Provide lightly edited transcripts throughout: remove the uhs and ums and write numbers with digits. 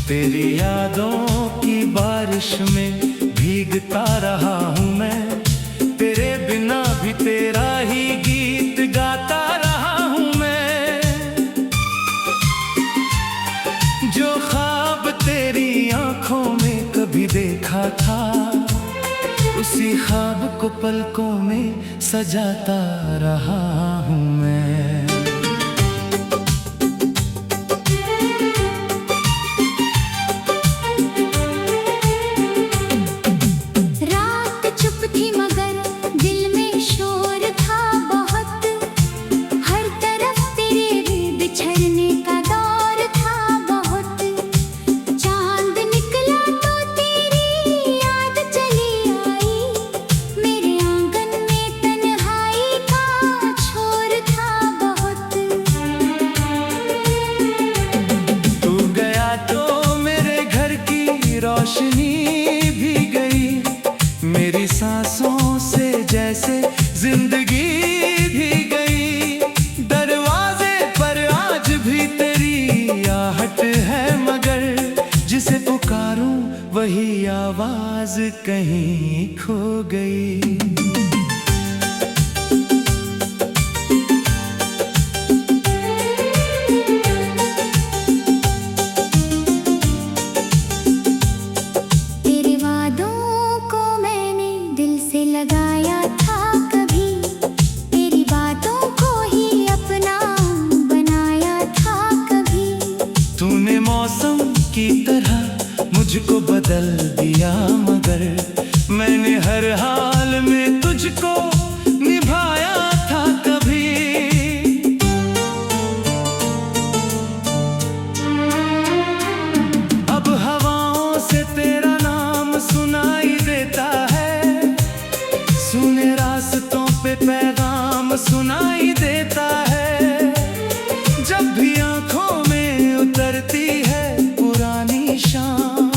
तेरी यादों की बारिश में भीगता रहा हूँ मैं, तेरे बिना भी तेरा ही गीत गाता रहा हूँ मैं। जो ख्वाब तेरी आंखों में कभी देखा था, उसी ख्वाब को पलकों में सजाता रहा हूँ मैं। रोशनी भी गई मेरी सांसों से, जैसे जिंदगी भी गई। दरवाजे पर आज भी तेरी आहट है, मगर जिसे पुकारूं वही आवाज कहीं खो गई। लगाया था कभी तेरी बातों को ही अपना बनाया था कभी। तूने मौसम की तरह मुझको बदल दिया, मगर मैंने हर हाल में तुझको निभाया था कभी। अब हवाओं से तेरा नाम सुनाई देता है, सुने रास्तों पे पैगाम सुनाई देता है। जब भी आंखों में उतरती है पुरानी शाम,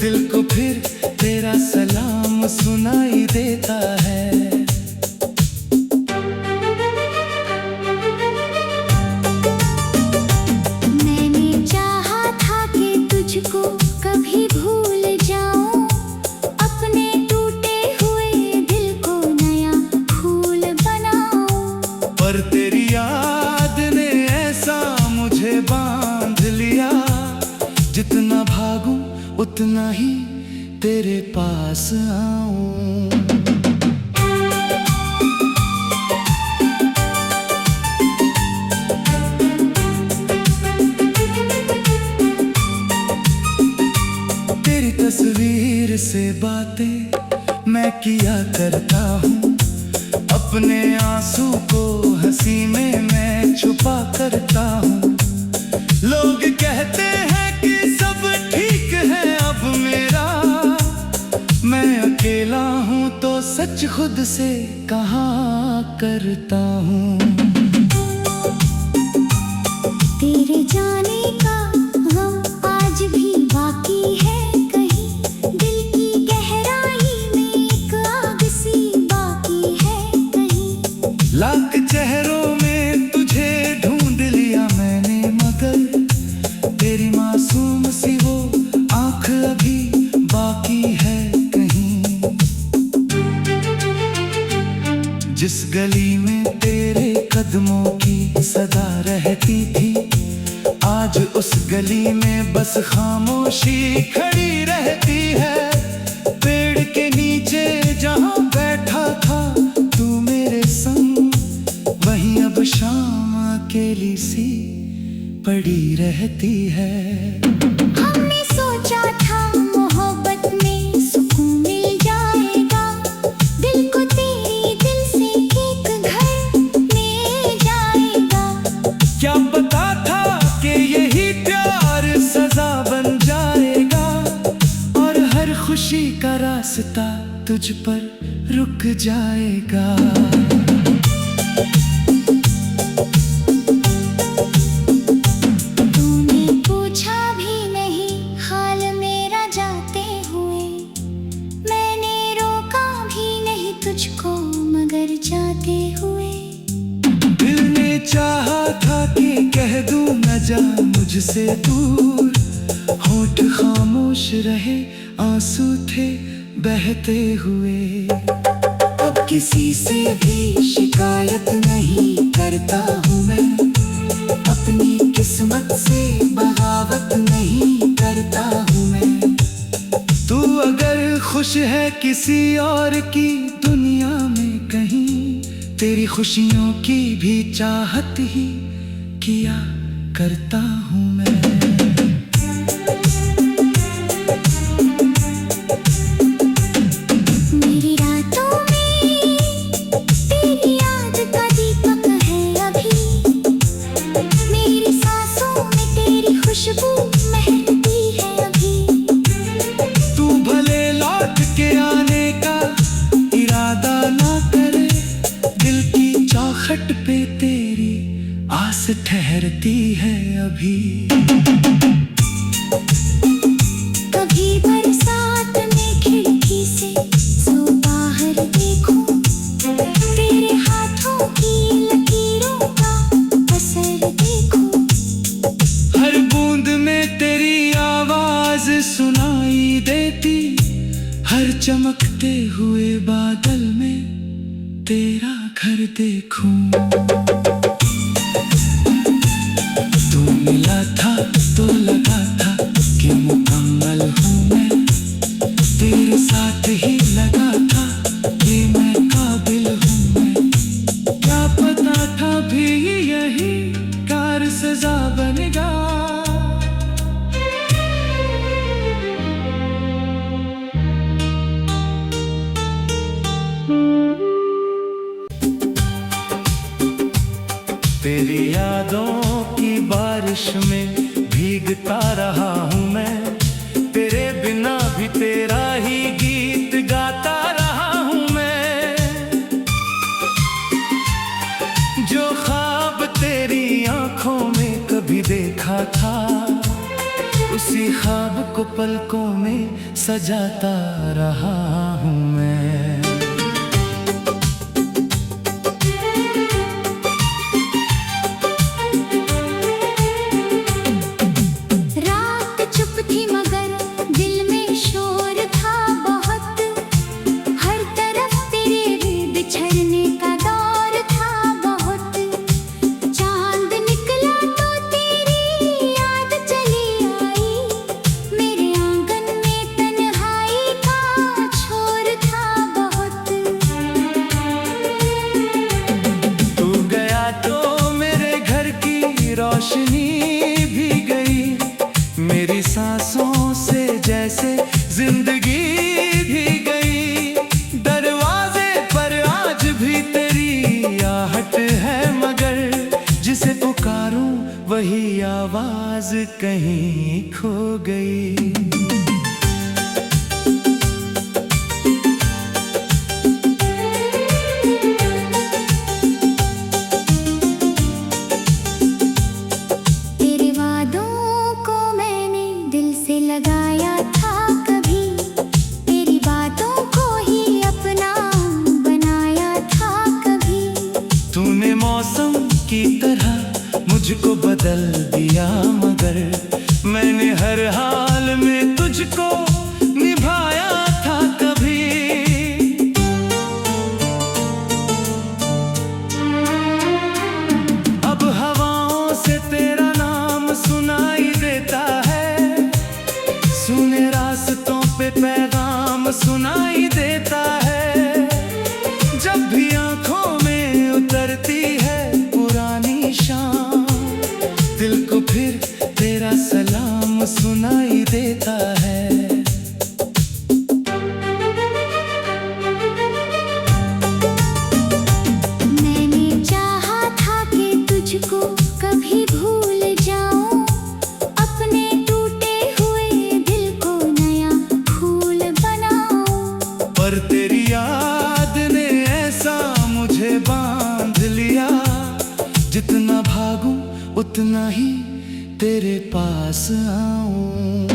दिल को फिर तेरा सलाम सुनाई देता है। मैंने चाहा था कि तुझको कभी भूल जाऊं, अपने पर तेरी याद ने ऐसा मुझे बांध लिया, जितना भागूं उतना ही तेरे पास आऊं। तेरी तस्वीर से बातें मैं किया करता हूँ, अपने आंसू को हंसी में मैं छुपा करता हूँ। लोग कहते हैं कि सब ठीक है अब मेरा, मैं अकेला हूँ तो सच खुद से कहा करता हूँ। तेरे जाने का गम आज भी बाकी है, लाख चेहरों में तुझे ढूंढ लिया मैंने, मगर तेरी मासूम सी वो आंख अभी बाकी है कहीं। जिस गली में तेरे कदमों की सदा रहती थी, आज उस गली में बस खामोशी खड़ी रहती है। पेड़ के नीचे जहां बैठा था तू मेरे संग, वहीं अब शाम अकेली सी पड़ी रहती है। हमने सोचा था मोहब्बत में सुकून मिल जाएगा, दिल को तेरे दिल से एक घर मिल जाएगा। क्या पता था कि यही प्यार सजा बन जाएगा, और हर खुशी का रास्ता तुझ पर रुक जाएगा। तुझको मगर जाते हुए दिल ने चाहा था कि कह दूं न जा मुझसे दूर, होठ खामोश रहे, आंसू थे बहते हुए। अब किसी से भी शिकायत नहीं करता हूँ मैं, अपनी किस्मत से बगावत नहीं करता हूँ मैं। तू अगर खुश है किसी और की दुनिया में कहीं, तेरी खुशियों की भी चाहत ही किया करता हूँ मैं। मेरी रातों में तेरी याद का दीपक है अभी, मेरी सांसों में तेरी खुशबू महकती है अभी। तू भले लौट के आने का इरादा ना करे, दिल की चौखट पे तेरी आस ठहरती है अभी। कभी बरसात में खिड़की से सो बाहर देखूं, तेरे हाथों की लकीरों का असर देखूं। हर बूंद में तेरी आवाज सुनाई देती, हर चमकते हुए बादल में तेरा घर देखूं। तू मिला था तो लगा था कि मुकम्मल हूँ मैं, तेरे साथ ही लगा था कि मैं काबिल हूँ मैं। क्या पता था भी यही कार सजा बनेगा। तेरी यादों की बारिश में भीगता रहा हूँ मैं, तेरे बिना भी तेरा ही गीत गाता रहा हूँ मैं। जो ख्वाब तेरी आंखों में कभी देखा था, उसी ख्वाब को पलकों में सजाता रहा हूँ मैं। रोशनी भी गई मेरी सांसों से, जैसे जिंदगी भी गई। दरवाजे पर आज भी तेरी आहट है, मगर जिसे पुकारूं वही आवाज कहीं खो गई। लगाया था कभी, तेरी बातों को ही अपना बनाया था कभी। तूने मौसम की तरह मुझको बदल दिया, मगर मैंने हर हाल में तुझको निभाया था कभी। अब हवाओं से तेरा नाम सुनाई देता है, सुने रास्तों पे पैगाम सुनाई देता है। जब भी आंखों में उतरती है पुरानी शाम, दिल को फिर तेरा सलाम सुनाई देता है। मैंने चाहा था कि तुझको कभी भूल जाऊं, अपने टूटे हुए दिल को नया फूल बनाऊं। पर तेरी याद ने ऐसा मुझे बांध लिया, जितना भागूं उतना ही तेरे पास आऊं।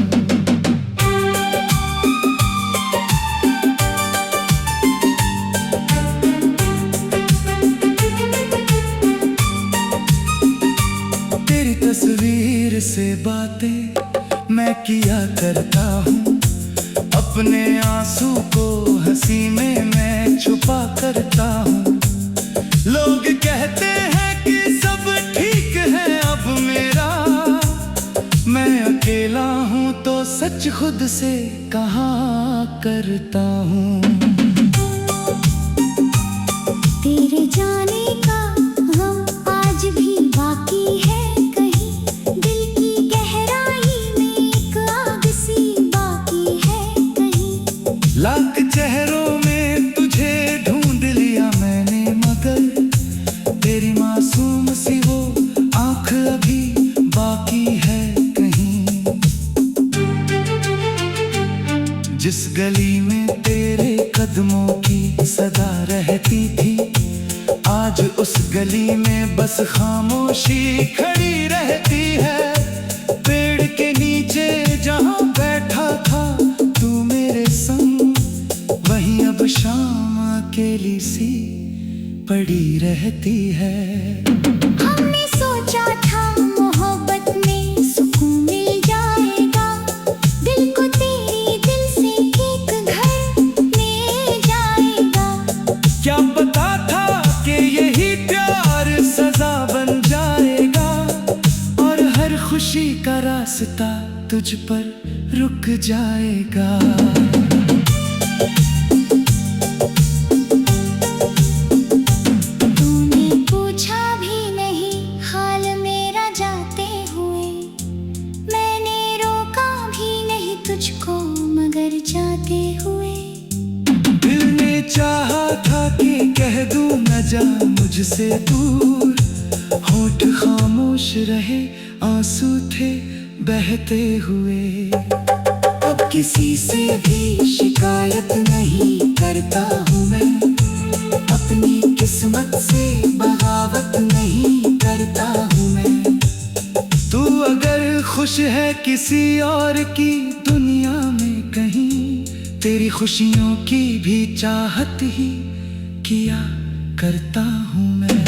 तेरी तस्वीर से बातें मैं किया करता हूँ। अपने आंसू को हंसी में मैं छुपा करता हूँ। लोग कहते हैं कि सब ठीक है अब मेरा, मैं अकेला हूँ तो सच खुद से कहा करता हूँ। तेरे जाने का गम आज भी बाकी है, कहीं दिल की गहराई में एक आग सी बाकी है कहीं। लाख चेहरों में तुझे ढूंढ लिया मैंने, मगर तेरी मासूम सी वो आंख अभी बाकी है कहीं। जिस गली में तेरे कदमों की सदा रहती थी, आज उस गली में बस खामोशी खड़ी रहती है। पेड़ के नीचे जहाँ बैठा था तू मेरे संग, वहीं अब शाम अकेली सी पड़ी रहती है। हमने सोचा था मोहब्बत में सुकून मिल जाएगा, दिल को तेरे दिल से एक घर मिल जाएगा। क्या पता था कि यही प्यार सजा बन जाएगा, और हर खुशी का रास्ता तुझ पर रुक जाएगा। तूने पूछा भी नहीं हाल मेरा जाते हुए, मैंने रोका भी नहीं तुझको मगर जाते हुए। दिल ने चाहा था कि कह दूं न जा मुझसे दूर, होठ खामोश रहे आंसू थे बहते हुए। अब किसी से भी शिकायत नहीं करता हूँ मैं, अपनी किस्मत से बगावत नहीं करता हूँ मैं। तू अगर खुश है किसी और की दुनिया में कहीं, तेरी खुशियों की भी चाहत ही किया करता हूँ मैं।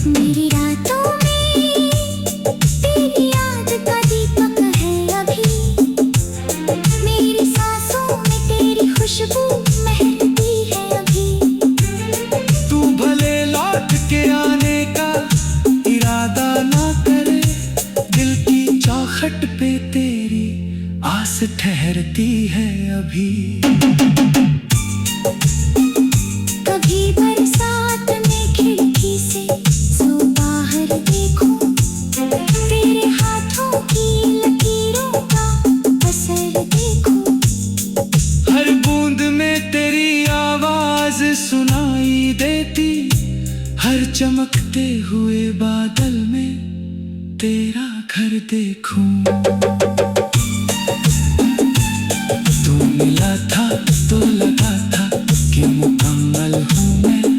मेरी रातों में तेरी याद का दीपक है अभी, मेरी सांसों में तेरी खुशबू महकती है अभी। तू भले लौट के आने का इरादा ना करे, दिल की चौखट पे तेरी आस ठहरती है अभी। कभी बरसात में खिड़की से सो बाहर देखूं, तेरे हाथों की लकीरों का असर देखूं। हर बूंद में तेरी आवाज सुनाई देती, हर चमकते हुए बादल में तेरा घर देखूं। तू मिला था तो लगा था कि मुकम्मल हूँ मैं,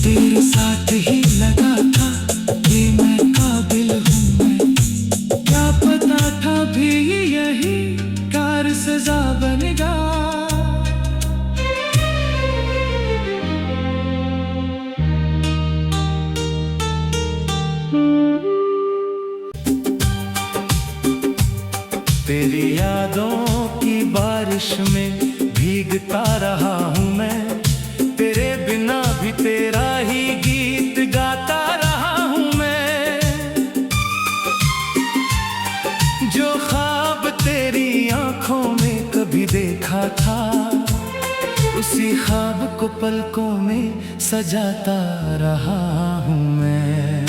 तेरे साथ ही लगा था कि मैं काबिल हूँ मैं। क्या पता था भी यही कार सजा बनेगा। तेरी यादों की बारिश में भीगता रहा हूँ मैं, तेरे बिना भी तेरा ही गीत गाता रहा हूँ मैं। जो ख्वाब तेरी आंखों में कभी देखा था, उसी ख्वाब को पलकों में सजाता रहा हूँ मैं।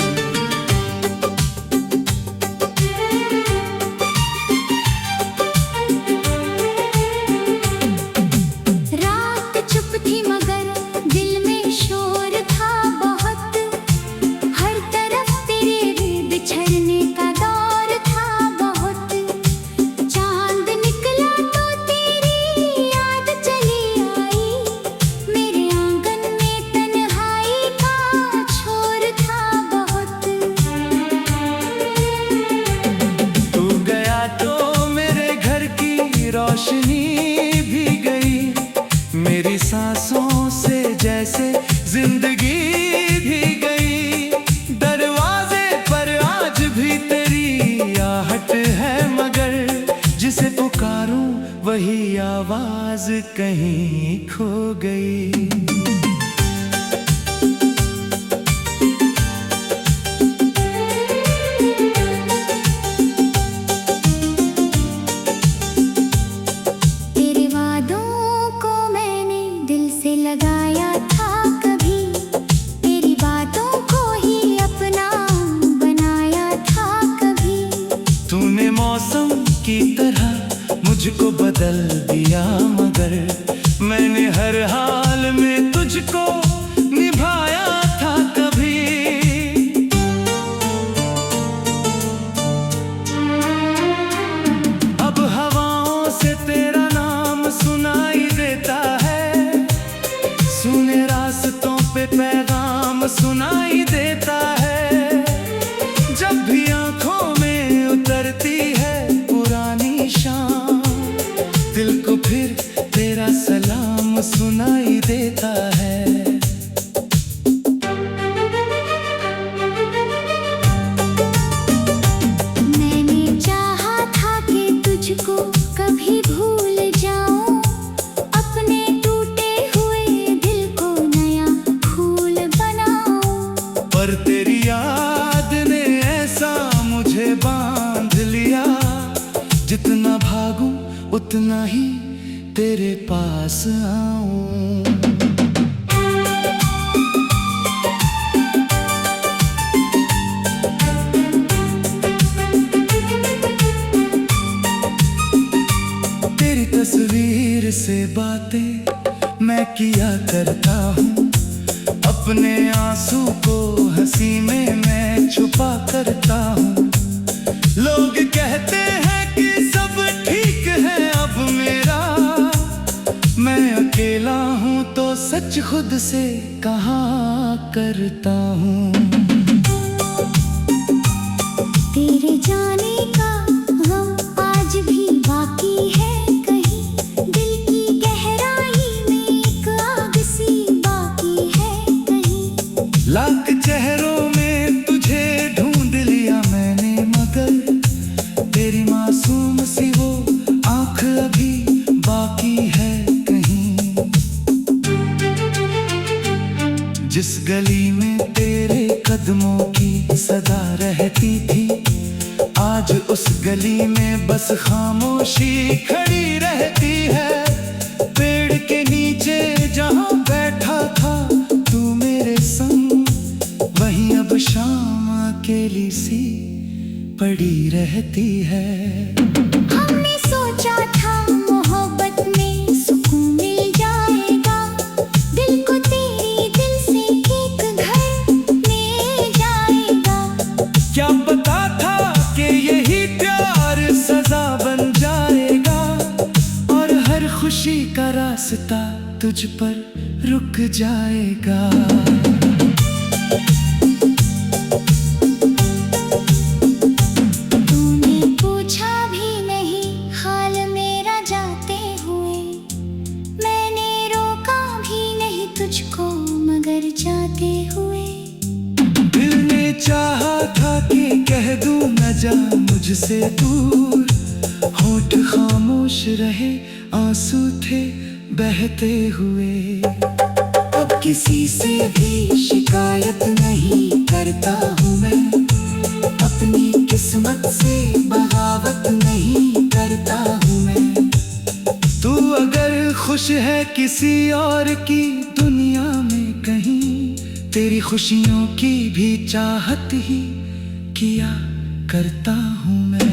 रात चुप थी मगर दिल में शोर था बहुत, हर तरफ तेरे बिछड़ने का दौर था बहुत। चांद निकला तो तेरी याद चली आई, मेरे आंगन में तन्हाई का छोर था कहीं खो गई। तेरे वादों को मैंने दिल से लगाया था कभी, तेरी बातों को ही अपना बनाया था कभी। तूने मौसम की तरह मुझको बदल दिया, मगर मैंने हर हाल में तुझको निभाया था कभी। अब हवाओं से तेरा नाम सुनाई देता है, सुने रास्तों पे पैगाम सुनाई देता है। जब भी आंखों में उतरती है पुरानी शाम, दिल को फिर तेरा सलाम सुनाई देता है। मैंने चाहा था कि तुझको कभी भूल जाऊं, अपने टूटे हुए दिल को नया फूल बनाऊं। पर तेरी याद ने ऐसा मुझे बांध लिया, जितना भागूं उतना ही तेरे पास आऊं। तेरी तस्वीर से बातें मैं किया करता हूँ, अपने आंसू को हंसी में मैं छुपा करता हूँ। लोग कहते हैं कि सब ठीक है अब मेरा, मैं अकेला हूँ तो सच खुद से कहा करता हूँ। तेरे जाने का गम आज भी बाकी है कहीं, दिल की गहराई में एक आग सी बाकी है कहीं। लाख चेहरों में तुझे ढूंढ लिया मैंने, मगर तेरी मासूम सी वो आंख अभी बाकी है कहीं। जिस गली में तेरे कदमों की सदा रहती थी, आज उस गली में बस खामोशी खड़ी रहती है। पेड़ के नीचे जहाँ बैठा था तू मेरे संग, वहीं अब शाम अकेली सी पड़ी रहती है। हमने सोचा था मोहब्बत में सुकून मिल जाएगा, दिल को तेरी दिल से एक घर मिल जाएगा। क्या पता था कि यही प्यार सजा बन जाएगा, और हर खुशी का रास्ता तुझ पर रुक जाएगा। तूने पूछा भी नहीं हाल मेरा जाते हुए, मैंने रोका भी नहीं तुझको मगर जाते हुए। दिल ने चाहा था कि कह दूं न जा मुझसे दूर, होठ खामोश रहे आंसू थे बहते हुए। अब किसी से भी शिकायत नहीं करता हूँ मैं, अपनी किस्मत से बगावत नहीं करता हूँ मैं। तू अगर खुश है किसी और की दुनिया में कहीं, तेरी खुशियों की भी चाहत ही किया करता हूँ मैं।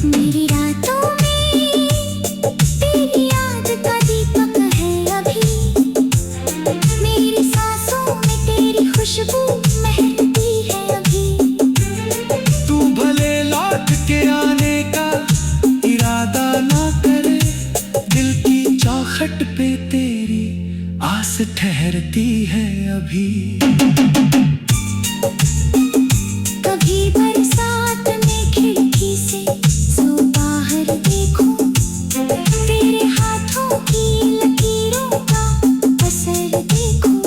मेरी रातों में तेरी याद का दीपक है अभी, मेरी सांसों में तेरी खुशबू महकती है अभी। तू भले लौट के आने का इरादा ना करे, दिल की चौखट पे तेरी आस ठहरती है अभी। कभी बरसात में खिड़की से सो बाहर देखूं, तेरे हाथों की लकीरों का असर देखूं।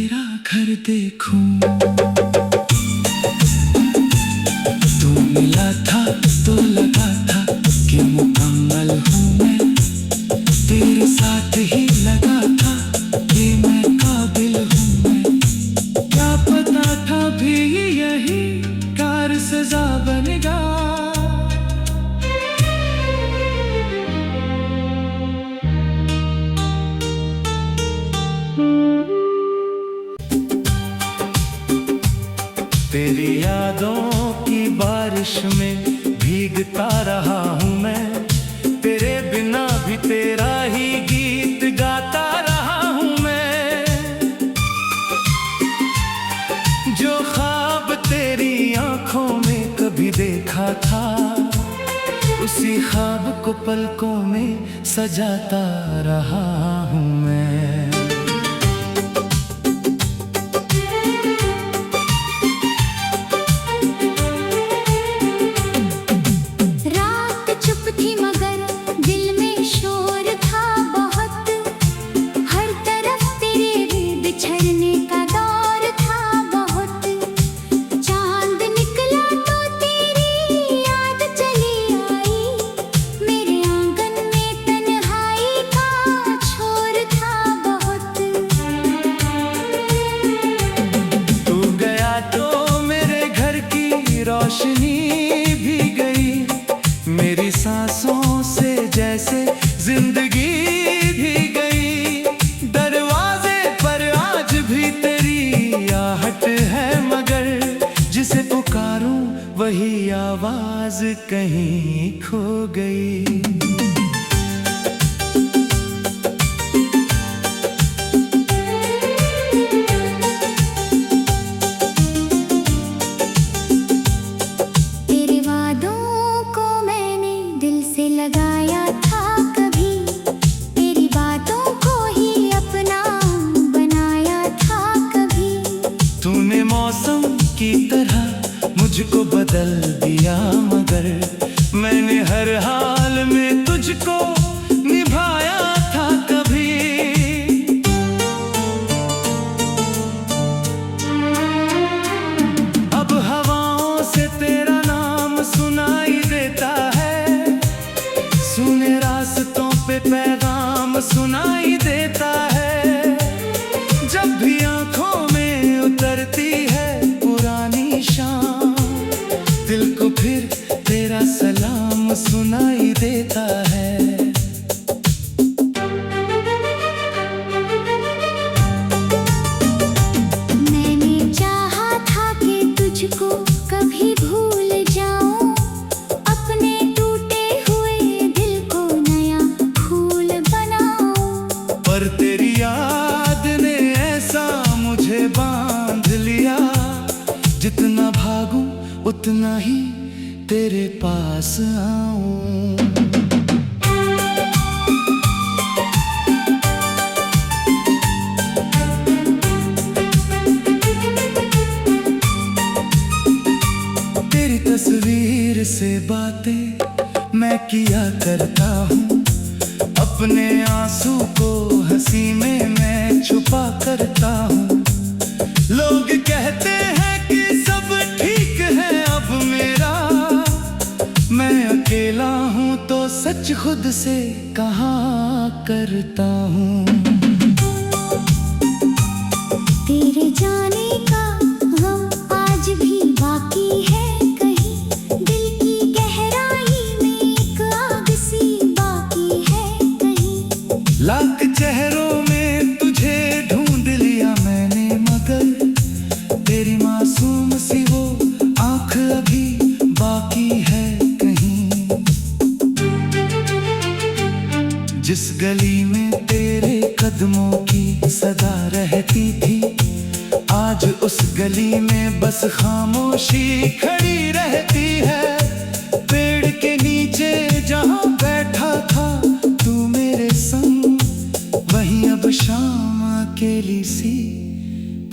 तेरा घर देखूं। तू मिला था तो लगा था कि मुकम्मल हूँ मैं, तेरे साथ ही लगा था कि मैं काबिल हूँ मैं। क्या पता था भी यही कार सजा बनेगा। तेरी यादों की बारिश में भीगता रहा हूँ मैं, तेरे बिना भी तेरा ही गीत गाता रहा हूँ मैं। जो ख्वाब तेरी आंखों में कभी देखा था, उसी ख्वाब को पलकों में सजाता रहा हूँ मैं। रोशनी भी गई मेरी सांसों से, जैसे जिंदगी भी गई। दरवाजे पर आज भी तेरी आहट है, मगर जिसे पुकारूं वही आवाज कहीं खो गई। लगाया था कभी तेरी बातों को ही अपना बनाया था कभी। तूने मौसम की तरह मुझको बदल दिया, मगर मैंने हर हाल में तुझको निभाया था कभी। अब हवाओं से तेरा नाम सुनाई देता है, सुने रास्तों पे पैगाम सुनाई देता है। जब भी आंखों में उतरती है पुरानी शाम, दिल को फिर तेरा सलाम सुनाई देता है। मैंने चाहा था कि तुझको कभी भूल जाऊं, अपने पर तेरी याद ने ऐसा मुझे बांध लिया, जितना भागूं उतना ही तेरे पास आऊं। तेरी तस्वीर से बातें मैं किया करता हूँ, अपने आंसू को हंसी में मैं छुपा करता हूँ। लोग कहते हैं कि सब ठीक है अब मेरा, मैं अकेला हूँ तो सच खुद से कहा करता हूँ। तेरे जाने का गम आज भी बाकी है, कहीं दिल की गहराई में एक आग सी बाकी है कहीं। लाख चेहरों में तुझे ढूंढ लिया मैंने, मगर तेरी मासूम सी वो आंख अभी बाकी है कहीं। जिस गली में तेरे कदमों की सदा रहती थी, आज उस गली में बस खामोशी खड़ी रहती है। पेड़ के नीचे जहाँ बैठा था तू मेरे संग, वहीं अब शाम अकेली सी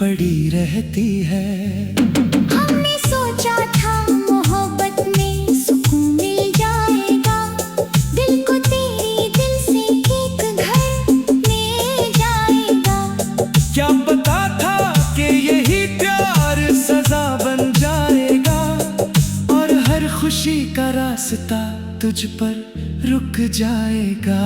पड़ी रहती है। हमने सोचा था मोहब्बत में सुकून मिल जाएगा, दिल को तेरे दिल से एक घर मिल जाएगा। क्या पता था मुझ पर रुक जाएगा।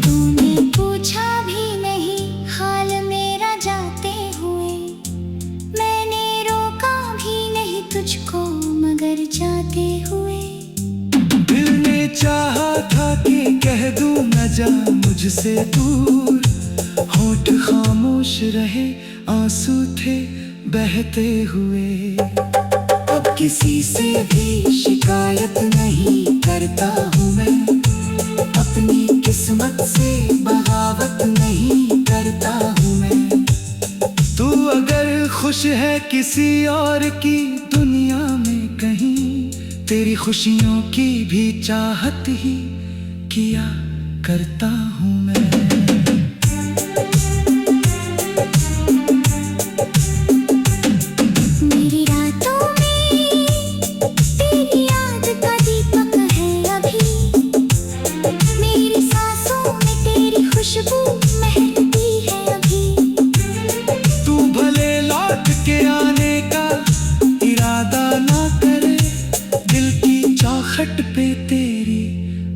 तूने पूछा भी नहीं हाल मेरा जाते हुए, मैंने रोका भी नहीं तुझको मगर जाते हुए। दिल ने चाहा था कि कह दूं न जा मुझसे दूर, होठ खामोश रहे आंसू थे बहते हुए। अब किसी से भी शिकायत नहीं करता हूँ मैं, अपनी किस्मत से बगावत नहीं करता हूँ मैं। तू अगर खुश है किसी और की दुनिया में कहीं, तेरी खुशियों की भी चाहत ही किया करता हूँ मैं। मेरी रातों में तेरी याद का दीपक है अभी, मेरी सांसों में तेरी खुशबू महकती है अभी। तू भले लौट के आने का इरादा ना करे, दिल की चौखट पे तेरी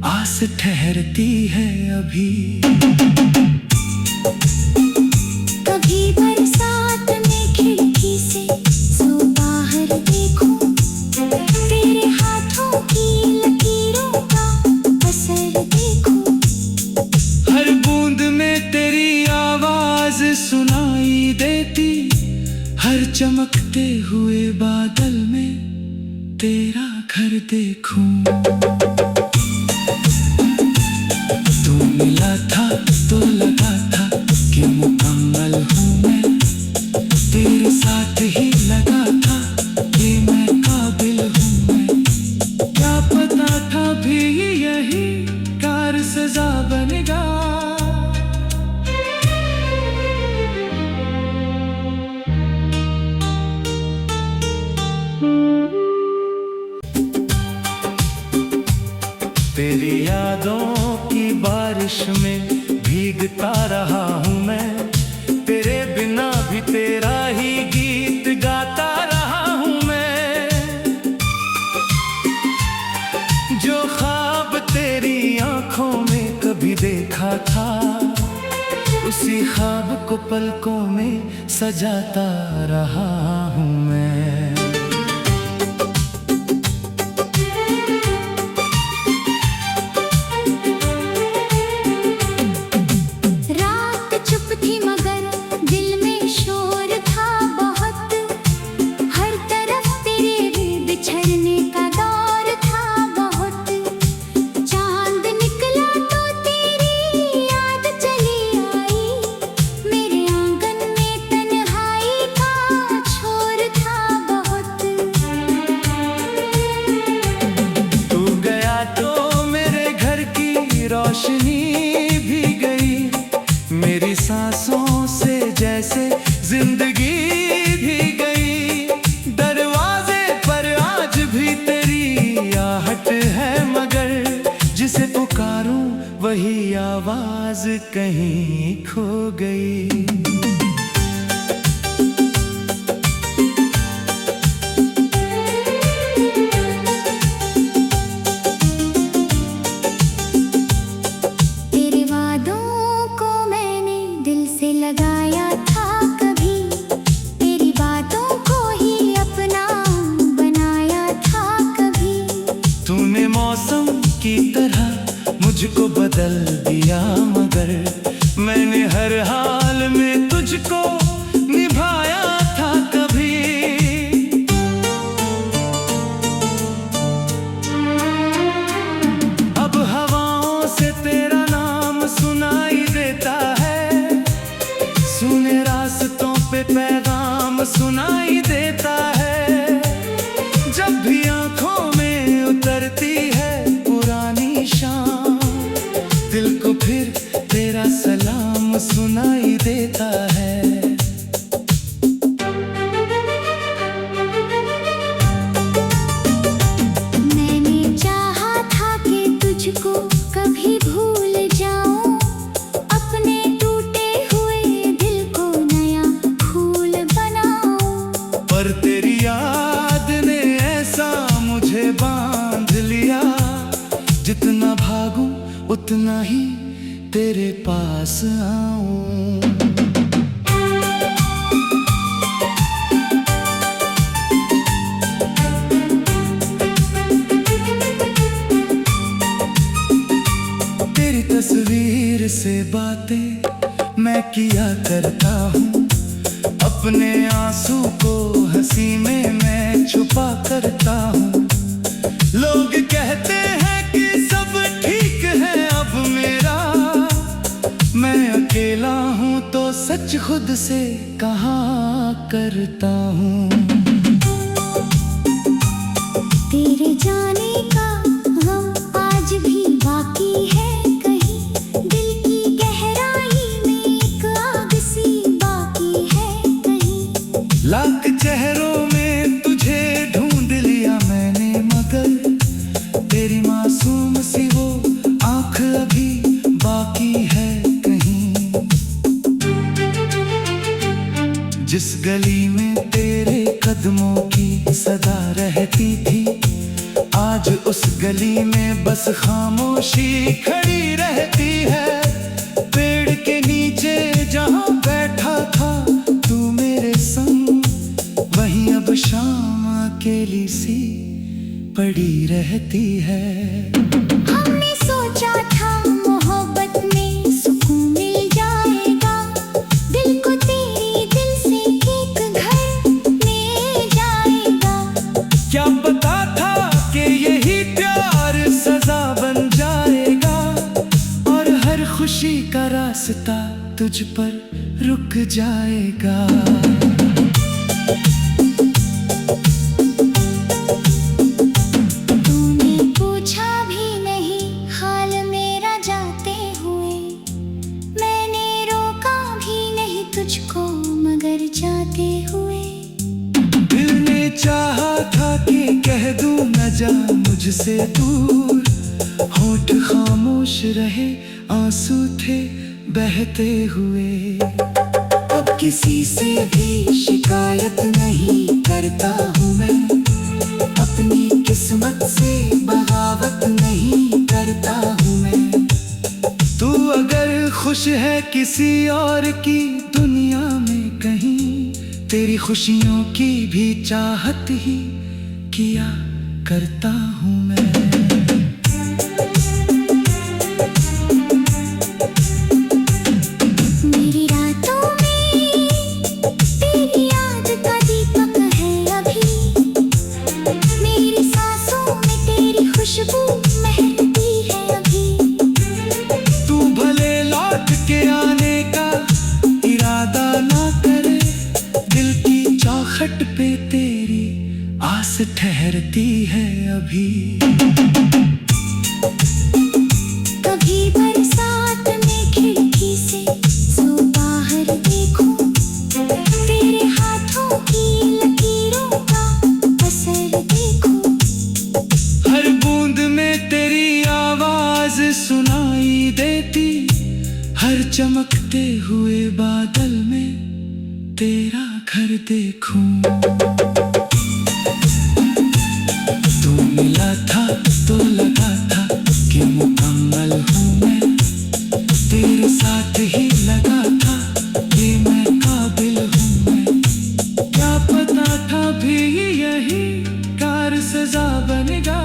आस ठहरती है अभी। कभी बरसात में खिड़की से सो बाहर देखूं, तेरे हाथों की लकीरों का असर देखूं। हर बूंद में तेरी आवाज सुनाई देती, हर चमकते हुए बादल में तेरा घर देखूं। तू मिला था तो लगा था कि मुकम्मल हूँ मैं, तेरे साथ ही लगा था कि मैं काबिल हूँ मैं। क्या पता था भी यही कार सजा बनेगा। तेरी यादों की बारिश में भीगता रहा हूँ मैं, तेरे बिना भी तेरा ही गीत गाता रहा हूँ मैं। जो ख्वाब तेरी आंखों में कभी देखा था, उसी ख्वाब को पलकों में सजाता रहा हूँ मैं। रात चुप थी मगर दिल में शोर था बहुत, हर तरफ तेरे बिछड़ने का दौर था बहुत। चांद निकला तो तेरी याद चली आई, मेरे आंगन में तन्हाई का छोर था बहुत। तू गया तो मेरे घर की रोशनी भी गई, मेरी सांसों से जैसे जिंदगी भी गई। दरवाजे पर आज भी तेरी आहट है मगर, जिसे पुकारूं वही आवाज कहीं खो गई। तेरे वादों को मैंने दिल से लगाया था कभी, तेरी बातों को ही अपना बनाया था कभी। तूने मौसम की तरह मुझको बदल दिया मगर, मैंने हर हाल में तुझको निभाया था कभी। अब हवाओं से तेरा नाम सुनाई देता है, सुने रास्तों पे पैगाम सुनाई देता है। जब भी आंखों में उतरती है पुरानी शाम, दिल को फिर तेरा सलाम सुनाई देता है। मैंने चाहा था कि तुझको कभी भूल जाऊं, अपने टूटे हुए दिल को नया फूल बनाऊं। पर तेरी तेरे पास आऊं। तेरी तस्वीर से बातें मैं किया करता हूँ, अपने आंसू को हंसी में मैं छुपा करता हूँ। लोग कहते हैं कि सब ठीक है अब मेरा, मैं अकेला हूँ तो सच खुद से कहा करता हूँ। तेरे जाने का गम आज भी बाकी है, कहीं दिल की गहराई में एक आग सी बाकी है कहीं। लाख चेहरों में तुझे ढूंढ लिया मैंने, मगर तेरी मासूम सी वो आंख अभी बाकी है कहीं। जिस गली में तेरे कदमों की सदा रहती थी, आज उस गली में बस खामोशी खड़ी रहती है। पेड़ के नीचे जहाँ बैठा था तू मेरे संग, वहीं अब शाम अकेली सी पड़ी रहती है। हमने सोचा था मोहब्बत में सुकून मिल जाएगा, दिल को तेरे दिल से एक घर मिल जाएगा। क्या पता था कि यही प्यार सजा बन जाएगा, और हर खुशी का रास्ता तुझ पर रुक जाएगा। तूने पूछा भी नहीं हाल मेरा जाते हुए, मैंने रोका भी नहीं तुझको मगर जाते हुए। दिल ने चाहा था कि कह दूं न जा मुझसे दूर, होठ खामोश रहे आंसू थे बहते हुए। अब किसी से भी शिकायत नहीं करता हूँ मैं, अपनी किस्मत से बगावत नहीं करता हूँ मैं। तू अगर खुश है किसी और की दुनिया में कहीं, तेरी खुशियों की भी चाहत ही किया करता हूँ मैं। मेरी रातों में तेरी याद का दीपक है अभी, मेरी सांसों में तेरी खुशबू महकती है अभी। तू भले लौट के आने का इरादा ना करे, दिल की चौखट पे तेरी आस ठहरती है अभी। कभी बरसात में खिड़की से सो बाहर देखूं, तेरे हाथों की लकीरों का असर देखूं। हर बूंद में तेरी आवाज सुनाई देती, हर चमकते हुए बादल में तेरा घर देखूं। तू मिला था तो लगा था कि मुकम्मल हूँ मैं, तेरे साथ ही लगा था कि मैं काबिल हूँ मैं। क्या पता था भी यही कार सजा बनेगा।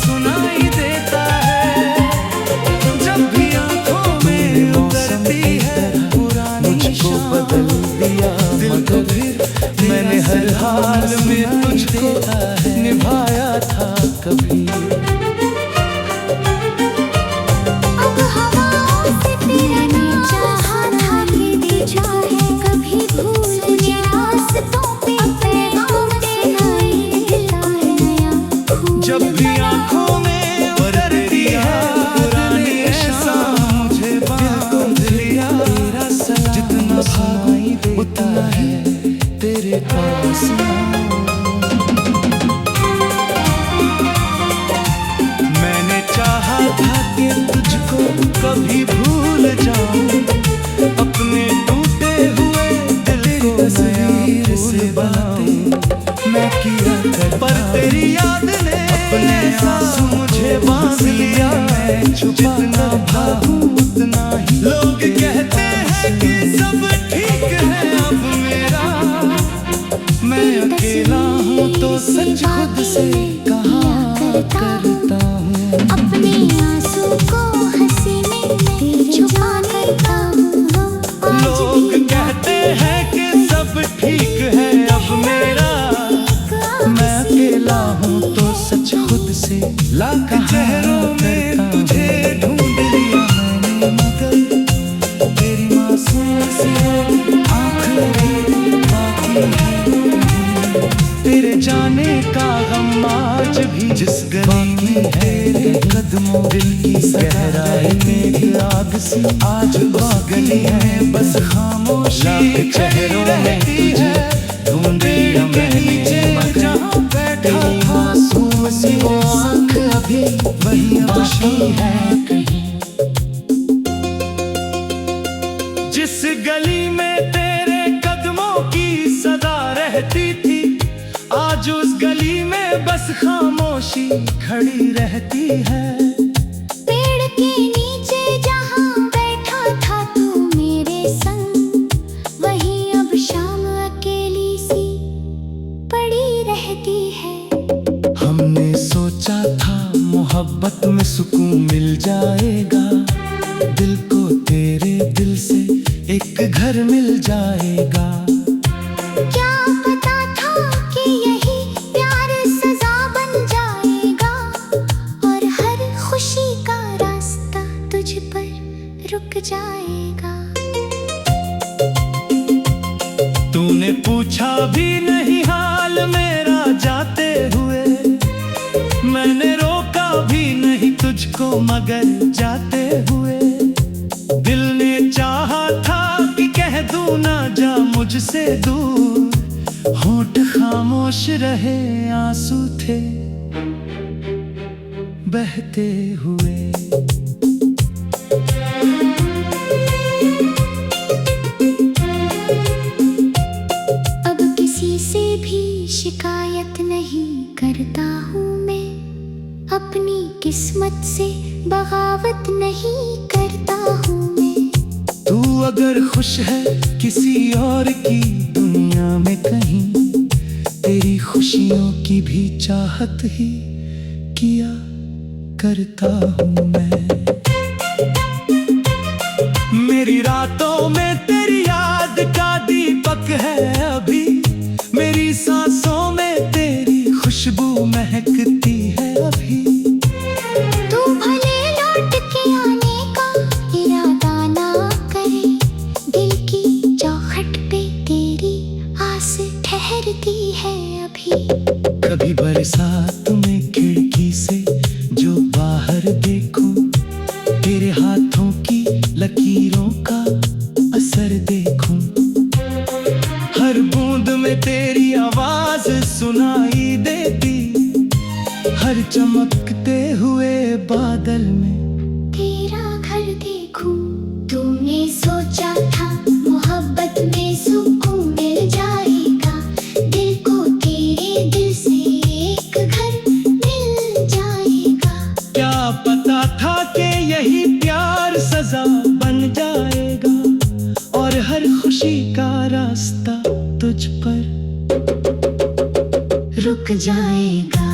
सुनाई देता है। जब भी आंखों में उतरती है पुरानी मुझको बदल दिया, दिल को फिर मैंने हर हाल में तुझको निभाया था कभी। अब हवाओं से तेरा नाम चाहा था कि दे जाए कभी भूल जा रास्तों पे पैगाम सुनाई देता है नया खून। जब भी आंखों में उतरती है पुरानी शाम मुझे बांध लिया तेरा सलाम। जितना भागूं उतना है तेरे पास मैंने चाहा था कि तुझको कभी भूल जाऊं, अपने टूटे हुए दिल को तस्वीर से बनाऊं मैं किया कर। पर तेरी याद ने अपने आंसू मुझे बांध लिया, मैं जितना भागूं उतना ही। लोग कहते हैं कि सब ठीक है अब मेरा, मैं अकेला हूँ तो सच खुद से कहा करता हूँ। अपने आंसू को हंसी में छुपा करता हूँ। लोग कहते हैं कि सब ठीक है अब मेरा, मैं अकेला हूँ तो सच खुद से लाख चेहरों में तुझे ढूंढ लिया मैंने, मगर तेरी मासूम सी आँख भी बाकी है। तेरे जाने का गम आज भी जिस गली में है कदमों दिल की गहराई में भी आग सी आज उस गली में बस खामोशी खड़ी रहती है। ढूंढे के नीचे जहाँ बैठा मासूम सी वो आँख अभी वही बाकी है कहीं। जिस गली में तेरे कदमों की सदा रहती थी आज उस गली में बस खामोशी खड़ी रहती है। पेड़ के नीचे जहाँ बैठा था तू मेरे संग, वहीं अब शाम अकेली सी पड़ी रहती है। हमने सोचा था मोहब्बत में सुकून मिल जाएगा, दिल को तेरे दिल से एक घर मिल जाएगा। क्या पता था कि यही प्यार सजा बन जाएगा, और हर खुशी का रास्ता तुझ पर रुक जाएगा। तूने पूछा भी नहीं हाल मेरा जाते हुए, मैंने रोका भी नहीं तुझको मगर जाते हुए। दिल ने चाहा था कि कह दूं ना जा मुझसे दूर, होंठ खामोश रहे आंसू थे बहते हुए। अब किसी से भी शिकायत नहीं करता हूँ मैं, अपनी किस्मत से बगावत नहीं करता हूँ मैं। तू अगर खुश है किसी और की दुनिया में कहीं, तेरी खुशियों की भी चाहत ही किया करता हूँ मैं। मेरी रातों में तेरी याद का दीपक है अभी, मेरी सांसों में तेरी खुशबू महकती है अभी। तू भले लौट के आने का इरादा ना करे, दिल की चौखट पे तेरी आस ठहरती है अभी। कभी बरसात में खिड़की से जो बाहर देखूं, तेरे हाथों की लकीरों का असर देखूं। हर बूंद में तेरी आवाज सुनाई देती, हर चमकते हुए बादल में तेरा घर देखूं। तूने सोचा था मोहब्बत में सुकून मिल जाएगा, दिल को तेरे दिल से एक घर मिल जाएगा। क्या पता था कि यही प्यार सजा बन जाएगा, और हर खुशी का रास्ता तुझ पर रुक जाएगा।